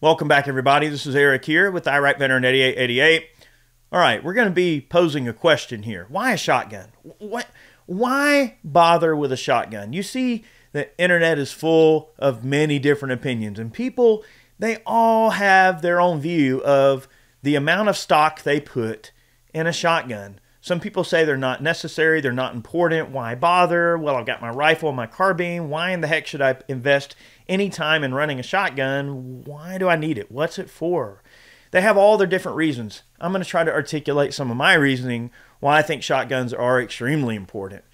Welcome back, everybody. This is Eric here with Iraq Veteran 8888. All right, we're going to be posing a question here. Why a shotgun? Why bother with a shotgun? You see, the internet is full of many different opinions, and people, they all have their own view of the amount of stock they put in a shotgun. Some people say they're not necessary, they're not important. Why bother? Well, I've got my rifle and my carbine. Why in the heck should I invest any time in running a shotgun? Why do I need it? What's it for? They have all their different reasons. I'm going to try to articulate some of my reasoning why I think shotguns are extremely important.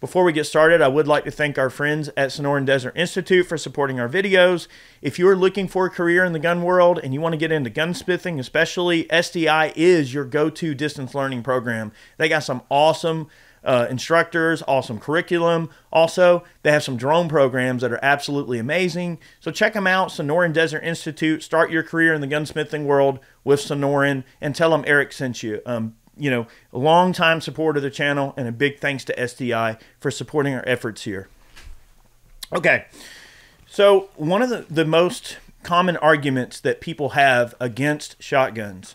Before we get started, I would like to thank our friends at Sonoran Desert Institute for supporting our videos. If you're looking for a career in the gun world and you want to get into gunsmithing especially, SDI is your go-to distance learning program. They got some awesome instructors, awesome curriculum. Also, they have some drone programs that are absolutely amazing. So check them out, Sonoran Desert Institute. Start your career in the gunsmithing world with Sonoran and tell them Eric sent you. A long-time support of the channel, and a big thanks to SDI for supporting our efforts here. Okay, so one of the most common arguments that people have against shotguns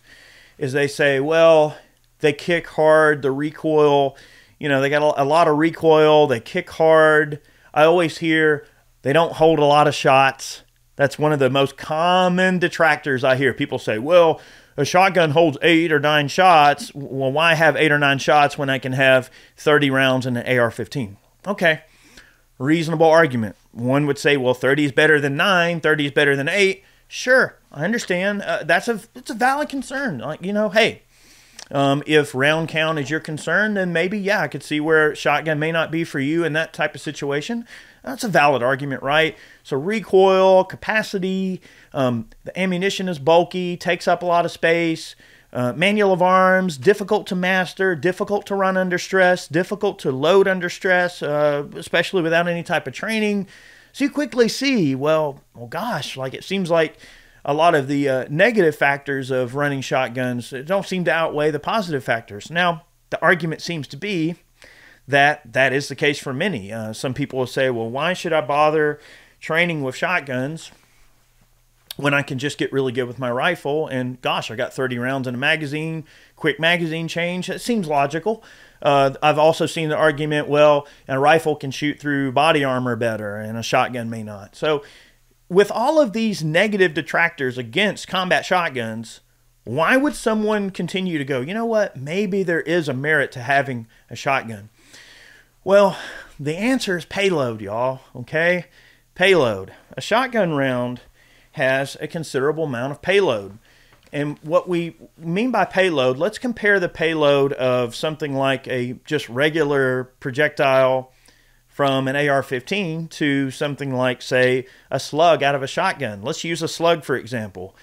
is they say, well, they kick hard, the recoil, they got a lot of recoil, they kick hard. I always hear they don't hold a lot of shots. That's one of the most common detractors I hear. People say, well, a shotgun holds 8 or 9 shots. Well, why have 8 or 9 shots when I can have 30 rounds in an AR-15? Okay, reasonable argument. One would say, well, 30 is better than 9, 30 is better than 8. Sure, I understand. It's a valid concern. Hey, if round count is your concern, then maybe, yeah, I could see where shotgun may not be for you in that type of situation. That's a valid argument, right? So recoil, capacity, the ammunition is bulky, takes up a lot of space, manual of arms, difficult to master, difficult to run under stress, difficult to load under stress, especially without any type of training. So you quickly see, well gosh, it seems like a lot of the negative factors of running shotguns don't seem to outweigh the positive factors. Now, the argument seems to be that is the case for many. Some people will say, well, why should I bother training with shotguns when I can just get really good with my rifle? And gosh, I got 30 rounds in a magazine, quick magazine change. It seems logical. I've also seen the argument, well, a rifle can shoot through body armor better and a shotgun may not. So with all of these negative detractors against combat shotguns, why would someone continue to go, you know what, maybe there is a merit to having a shotgun? Well, the answer is payload, y'all, okay? Payload. A shotgun round has a considerable amount of payload. And what we mean by payload, let's compare the payload of something like a just regular projectile from an AR-15 to something like, say, a slug out of a shotgun. Let's use a slug, for example.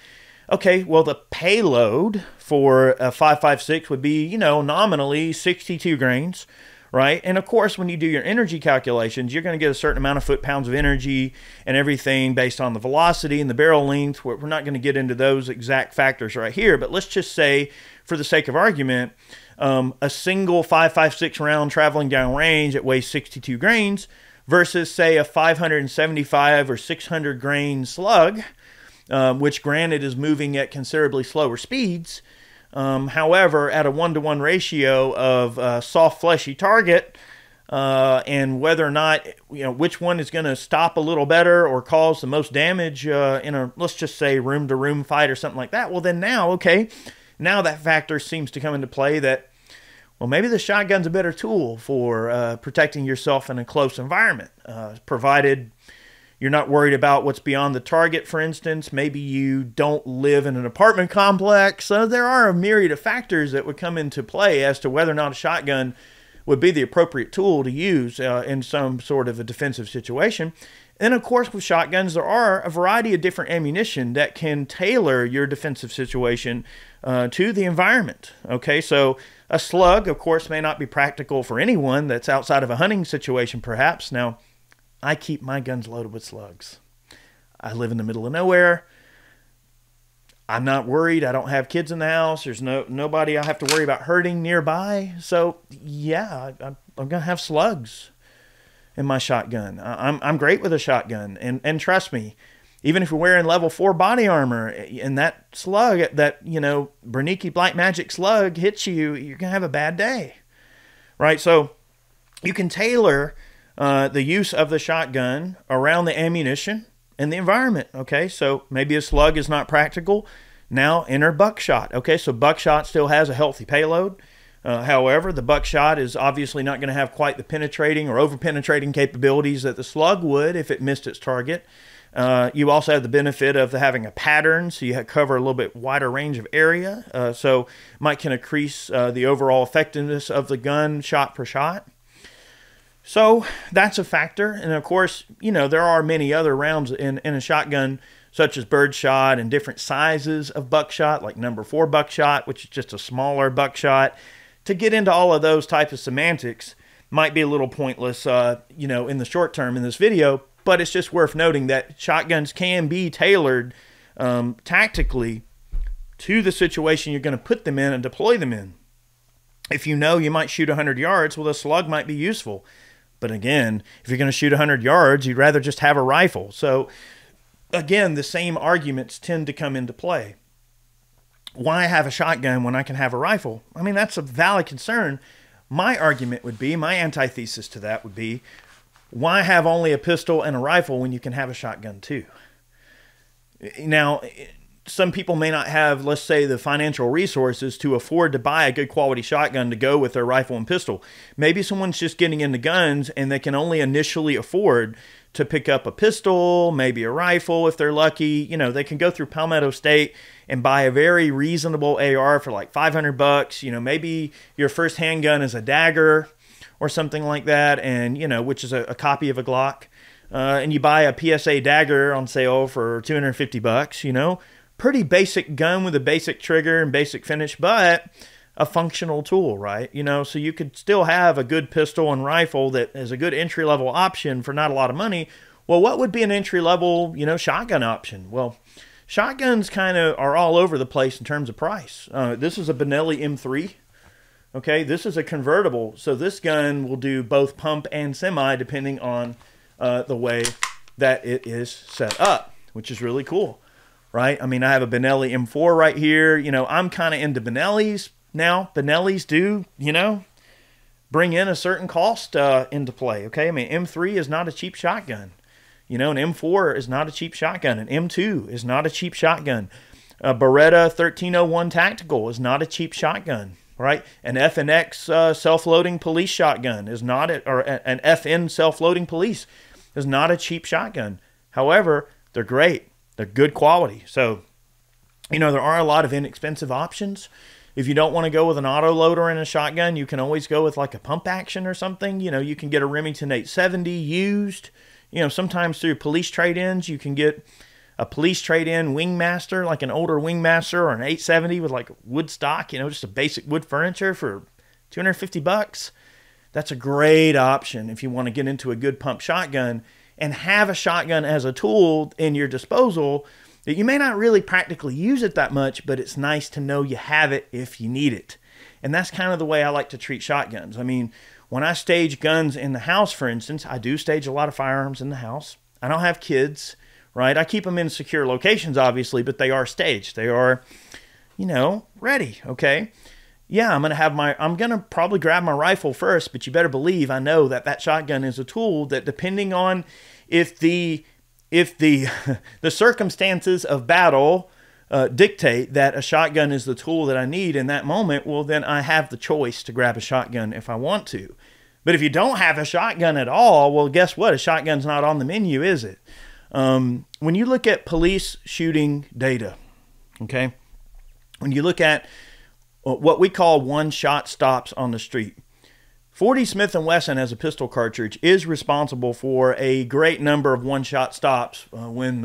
Okay, well, the payload for a 5.56 would be, nominally 62 grains, right? And of course, when you do your energy calculations, you're going to get a certain amount of foot-pounds of energy and everything based on the velocity and the barrel length. We're not going to get into those exact factors right here, but let's just say, for the sake of argument, a single 5.56 round traveling down range that weighs 62 grains versus, say, a 575 or 600 grain slug, which granted is moving at considerably slower speeds. However, at a 1-to-1 ratio of soft, fleshy target, and whether or not, which one is going to stop a little better or cause the most damage in a, let's just say, room-to-room fight or something like that, well, then now, okay, now that factor seems to come into play that, well, maybe the shotgun's a better tool for protecting yourself in a close environment, provided you're not worried about what's beyond the target, for instance. Maybe you don't live in an apartment complex. So there are a myriad of factors that would come into play as to whether or not a shotgun would be the appropriate tool to use in some sort of a defensive situation. And of course, with shotguns, there are a variety of different ammunition that can tailor your defensive situation to the environment. Okay, so a slug, of course, may not be practical for anyone that's outside of a hunting situation, perhaps. Now, I keep my guns loaded with slugs. I live in the middle of nowhere. I'm not worried. I don't have kids in the house. There's nobody I have to worry about hurting nearby. So, yeah, I'm going to have slugs in my shotgun. I'm great with a shotgun. And trust me, Even if you're wearing level 4 body armor and that slug, that, you know, Berniki Black Magic slug hits you, you're going to have a bad day, right? So you can tailor the use of the shotgun around the ammunition and the environment, okay? So maybe a slug is not practical. Now enter buckshot, okay? So buckshot still has a healthy payload. However, the buckshot is obviously not going to have quite the penetrating or over-penetrating capabilities that the slug would if it missed its target. You also have the benefit of having a pattern, so you cover a little bit wider range of area, so might can increase the overall effectiveness of the gun shot per shot. So that's a factor. And of course, you know, there are many other rounds in a shotgun, such as birdshot and different sizes of buckshot, like number 4 buckshot, which is just a smaller buckshot. To get into all of those types of semantics might be a little pointless, you know, in the short term in this video, but it's just worth noting that shotguns can be tailored tactically to the situation you're going to put them in and deploy them in. If you know you might shoot 100 yards, well, the slug might be useful. But again, if you're going to shoot 100 yards, you'd rather just have a rifle. So again, the same arguments tend to come into play. Why have a shotgun when I can have a rifle? I mean, that's a valid concern. My argument would be, my antithesis to that would be, why have only a pistol and a rifle when you can have a shotgun too? Now, some people may not have, let's say, the financial resources to afford to buy a good quality shotgun to go with their rifle and pistol. Maybe someone's just getting into guns and they can only initially afford to pick up a pistol, maybe a rifle if they're lucky. You know, they can go through Palmetto State and buy a very reasonable AR for like $500. You know, maybe your first handgun is a Dagger or something like that, and, you know, which is a copy of a Glock. And you buy a PSA Dagger on sale for $250, you know. Pretty basic gun with a basic trigger and basic finish, but a functional tool, right? You know, so you could still have a good pistol and rifle that is a good entry-level option for not a lot of money. Well, what would be an entry-level, you know, shotgun option? Well, shotguns kind of are all over the place in terms of price. This is a Benelli M3. Okay, this is a convertible, so this gun will do both pump and semi depending on the way that it is set up, which is really cool, right? I mean, I have a Benelli M4 right here. You know, I'm kind of into Benellis now. Benellis do, you know, bring in a certain cost into play, okay? I mean, M3 is not a cheap shotgun. You know, an M4 is not a cheap shotgun. An M2 is not a cheap shotgun. A Beretta 1301 Tactical is not a cheap shotgun, right? An FNX self-loading police shotgun is not, or an FN self-loading police is not a cheap shotgun. However, they're great. They're good quality. So, you know, there are a lot of inexpensive options. If you don't want to go with an auto loader in a shotgun, you can always go with like a pump action or something. You know, you can get a Remington 870 used. You know, sometimes through police trade-ins, you can get a police trade-in Wingmaster, like an older Wingmaster or an 870 with like wood stock, you know, just a basic wood furniture for $250. That's a great option if you want to get into a good pump shotgun and have a shotgun as a tool in your disposal that you may not really practically use it that much, but it's nice to know you have it if you need it. And that's kind of the way I like to treat shotguns. I mean, when I stage guns in the house, for instance, I do stage a lot of firearms in the house. I don't have kids, right? I keep them in secure locations, obviously, but they are staged. They are, you know, ready, okay? Yeah, I'm going to probably grab my rifle first, but you better believe I know that that shotgun is a tool that, depending on if the circumstances of battle dictate that a shotgun is the tool that I need in that moment, well, then I have the choice to grab a shotgun if I want to. But if you don't have a shotgun at all, well, guess what? A shotgun's not on the menu, is it? When you look at police shooting data, okay, when you look at what we call one-shot stops on the street, 40 Smith & Wesson as a pistol cartridge is responsible for a great number of one-shot stops when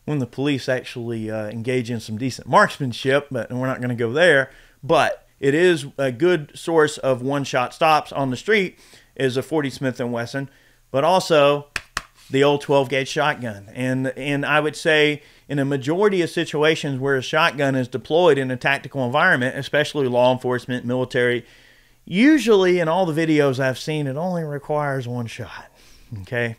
the police actually engage in some decent marksmanship, but we're not going to go there. But it is a good source of one-shot stops on the street is a 40 Smith & Wesson, but also the old 12-gauge shotgun. And I would say in a majority of situations where a shotgun is deployed in a tactical environment, especially law enforcement, military, usually in all the videos I've seen, it only requires one shot, okay?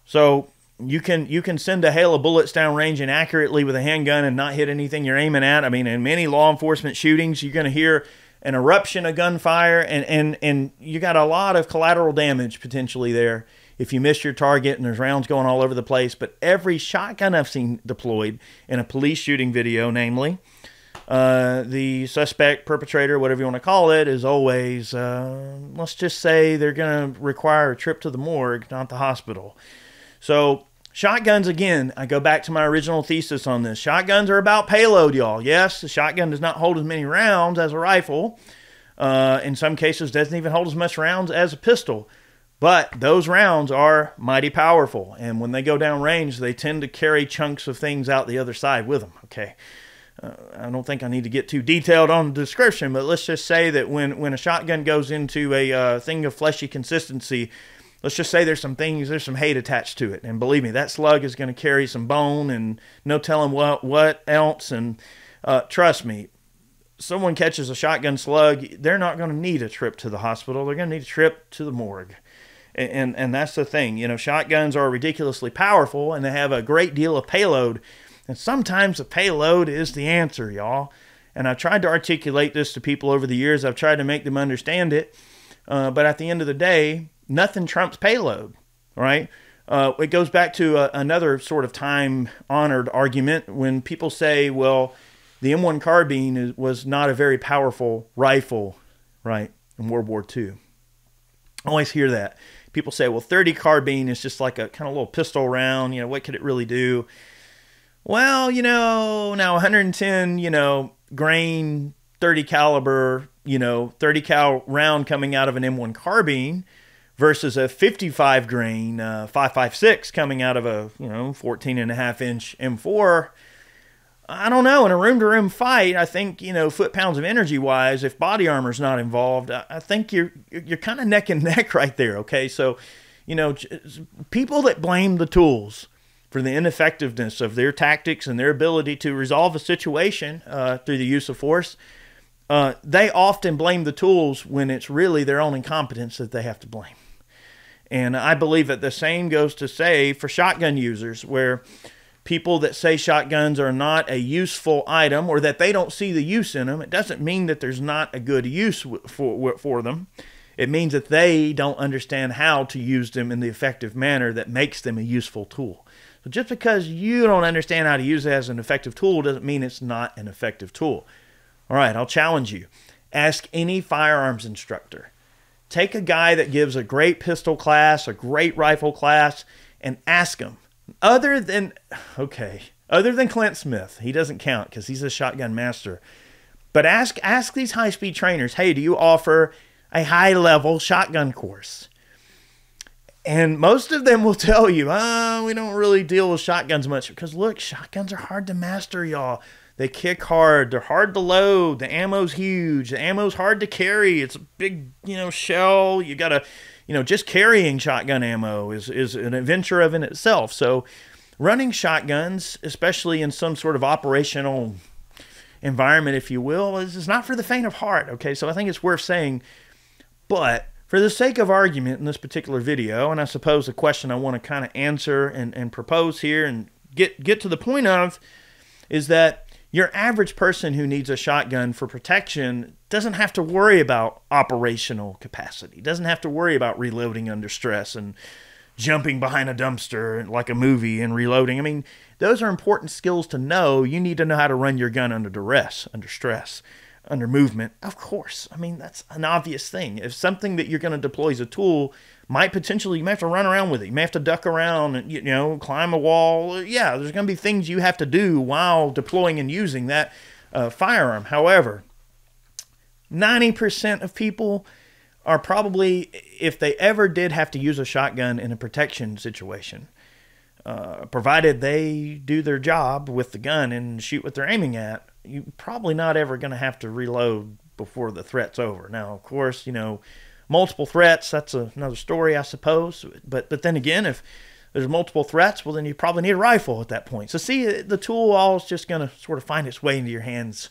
So you can send a hail of bullets downrange inaccurately with a handgun and not hit anything you're aiming at. I mean, in many law enforcement shootings, you're going to hear an eruption of gunfire, and you got a lot of collateral damage potentially there if you miss your target and there's rounds going all over the place. But every shotgun I've seen deployed in a police shooting video, namely, the suspect, perpetrator, whatever you want to call it, is always, let's just say they're going to require a trip to the morgue, not the hospital. So shotguns, again, I go back to my original thesis on this. Shotguns are about payload, y'all. Yes, the shotgun does not hold as many rounds as a rifle. In some cases, doesn't even hold as much rounds as a pistol. But those rounds are mighty powerful. And when they go down range, they tend to carry chunks of things out the other side with them. Okay. I don't think I need to get too detailed on the description, but let's just say that when a shotgun goes into a thing of fleshy consistency, let's just say there's some hate attached to it. And believe me, that slug is going to carry some bone and no telling what else. And trust me, someone catches a shotgun slug, they're not going to need a trip to the hospital. They're going to need a trip to the morgue. And that's the thing. You know, shotguns are ridiculously powerful, and they have a great deal of payload. And sometimes the payload is the answer, y'all. And I've tried to articulate this to people over the years. I've tried to make them understand it. But at the end of the day, nothing trumps payload, right? It goes back to another sort of time-honored argument when people say, well, the M1 carbine was not a very powerful rifle, right, in World War II. I always hear that. People say, well, 30 carbine is just like a kind of little pistol round. You know, what could it really do? Well, you know, now 110, grain, 30 caliber, 30 cal round coming out of an M1 carbine versus a 55 grain 5.56 coming out of a, 14.5-inch M4. I don't know. In a room-to-room fight, I think, foot-pounds of energy-wise, if body armor's not involved, I think you're kind of neck and neck right there, okay? So, people that blame the tools for the ineffectiveness of their tactics and their ability to resolve a situation through the use of force, they often blame the tools when it's really their own incompetence that they have to blame. And I believe that the same goes to say for shotgun users, where people that say shotguns are not a useful item or that they don't see the use in them, it doesn't mean that there's not a good use for them. It means that they don't understand how to use them in the effective manner that makes them a useful tool. So just because you don't understand how to use it as an effective tool doesn't mean it's not an effective tool. All right, I'll challenge you. Ask any firearms instructor. Take a guy that gives a great pistol class, a great rifle class, and ask him. Other than Clint Smith, he doesn't count because he's a shotgun master. But ask these high-speed trainers, hey, do you offer a high-level shotgun course? And most of them will tell you, we don't really deal with shotguns much. Because look, shotguns are hard to master, y'all. They kick hard. They're hard to load. The ammo's huge. The ammo's hard to carry. It's a big, shell. You got to... just carrying shotgun ammo is an adventure of in itself. So running shotguns, especially in some sort of operational environment, if you will, is not for the faint of heart. Okay, so I think it's worth saying. But for the sake of argument in this particular video, and I suppose the question I want to kind of answer and propose here and get to the point of is that your average person who needs a shotgun for protection doesn't have to worry about operational capacity, doesn't have to worry about reloading under stress and jumping behind a dumpster like a movie and reloading. I mean, those are important skills to know. You need to know how to run your gun under duress, under stress, under movement. Of course. I mean, that's an obvious thing. If something that you're going to deploy as a tool you might have to run around with it. You may have to duck around and, climb a wall. Yeah, there's going to be things you have to do while deploying and using that firearm. However, 90% of people are probably, if they ever did have to use a shotgun in a protection situation, provided they do their job with the gun and shoot what they're aiming at, you're probably not ever going to have to reload before the threat's over. Now, of course, multiple threats, that's another story, I suppose. But then again, if there's multiple threats, well, then you probably need a rifle at that point. So see, the tool all is just going to sort of find its way into your hands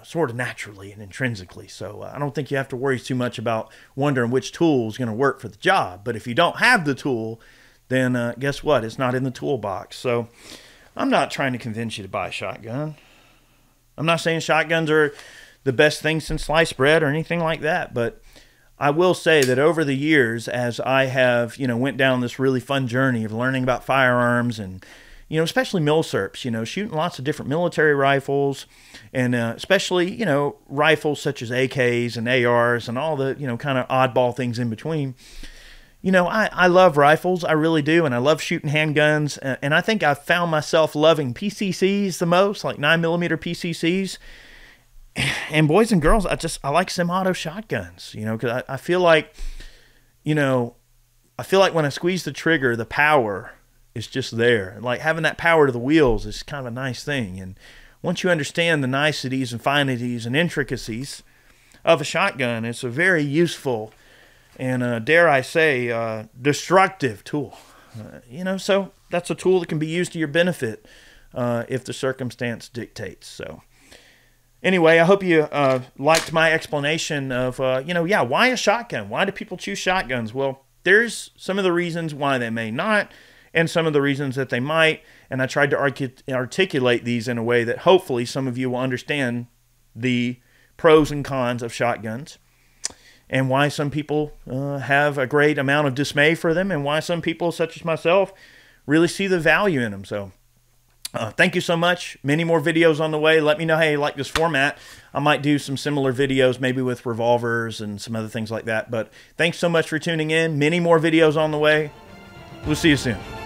sort of naturally and intrinsically. So I don't think you have to worry too much about wondering which tool is going to work for the job. But if you don't have the tool, then guess what? It's not in the toolbox. So I'm not trying to convince you to buy a shotgun. I'm not saying shotguns are the best thing since sliced bread or anything like that, but I will say that over the years, as I have, went down this really fun journey of learning about firearms and, especially milsurps, shooting lots of different military rifles and especially, rifles such as AKs and ARs and all the, kind of oddball things in between. I love rifles. I really do. And I love shooting handguns. And I think I've found myself loving PCCs the most, like 9mm PCCs. And boys and girls, I like semi-auto shotguns, because I feel like, when I squeeze the trigger, the power is just there. Like having that power to the wheels is kind of a nice thing. And once you understand the niceties and finities and intricacies of a shotgun, it's a very useful and, dare I say, destructive tool. So that's a tool that can be used to your benefit if the circumstance dictates. So anyway, I hope you liked my explanation of, why a shotgun? Why do people choose shotguns? Well, there's some of the reasons why they may not, and some of the reasons that they might. And I tried to articulate these in a way that hopefully some of you will understand the pros and cons of shotguns, and why some people have a great amount of dismay for them, and why some people, such as myself, really see the value in them. So thank you so much. Many more videos on the way. Let me know how you like this format. I might do some similar videos, maybe with revolvers and some other things like that. But thanks so much for tuning in. Many more videos on the way. We'll see you soon.